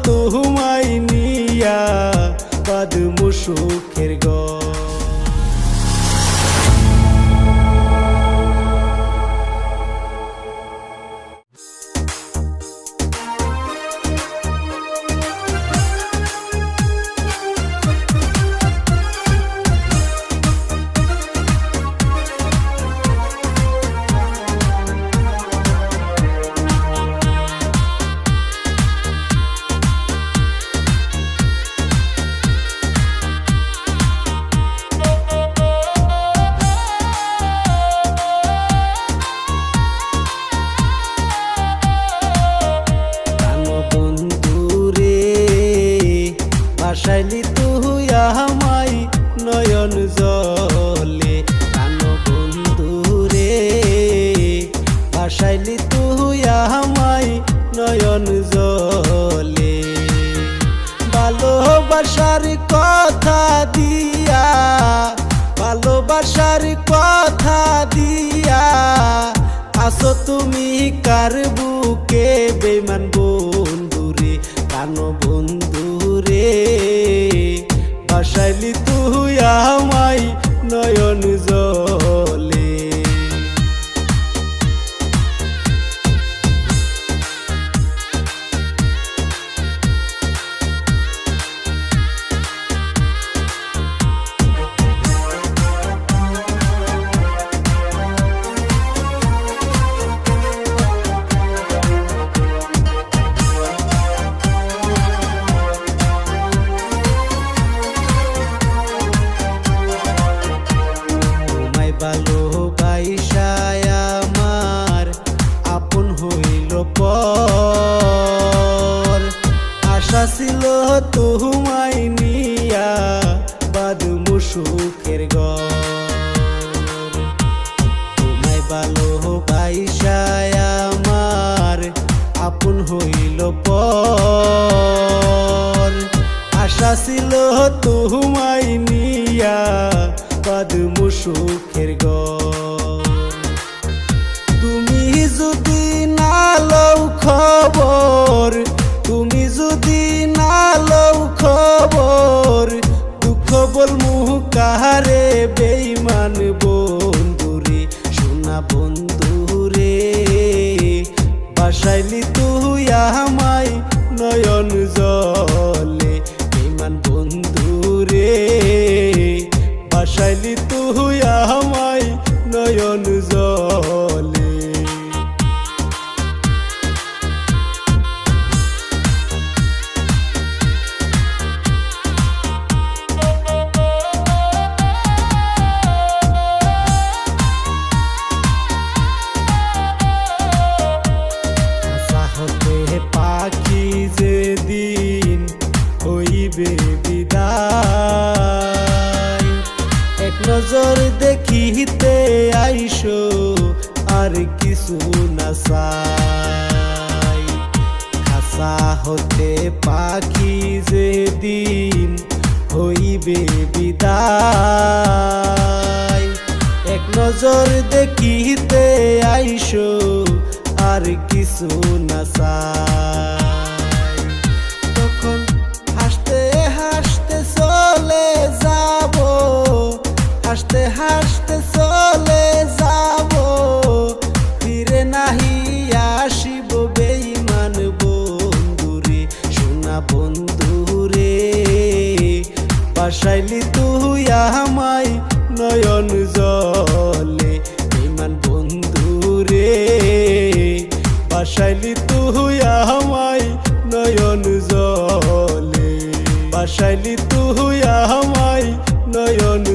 তুহুমাই নিয়া বাঁধমু সুখের ঘর। ভাসাইলি তুই আমায় নয়ন জলে, কানো বন্ধু রে ভাসাইলি তুই আমায় নয়ন জলে। ভালোবাসার কথা দিয়া, ভালোবাসার কথা দিয়া আসো তুমি কার বুকে বেমান বন্ধু রে, কানো বন্ধু রে ভাসাইলি তুই আমায় নয়ন জলে। ভালোবাসায় আমার আপন হইল পর, আশা ছিল তুহুমাই নিয়া বাঁধমু সুখের ঘর। তোমায় ভালোবাসায় আমার আপন হইল পর, আশা ছিল তুহুমাই নিয়া বাঁধমু সুখের ঘর। তুমি যদি না লও খবর, তুমি যদি না লও খবর, দুঃখ বলমু কাহারে বেঈমান বন্ধু রে, সোনা বন্ধু রে ভাসাইলি তুই আমায় নয়ন জলে, বেঈমান বন্ধু রে ভাসাইলি তুই আমায় নয়ন জলে। আশা হতে পাখি যেদিন হইবে বিদায়, এক নজর দেখিতে আইসো আর কিছু না চাই। খাসা হতে পাখি যেদিন হইবে বিদায়, এক নজর দেখিতে আইসো আর কিছু না চাই। তখন হাসতে হাসতে চলে যাব, হাসতে হাসতে চলে যাব, ফিরে নাহি আসিব বেঈমান বন্ধু রে, সোনা বন্ধু রে ভাসাইলি তুই আমায় নয়ন জলে, বেঈমান বন্ধু রে ভাসাইলি তুই আমায় নয়ন জলে, ভাসাইলি তুই আমায় নয়ন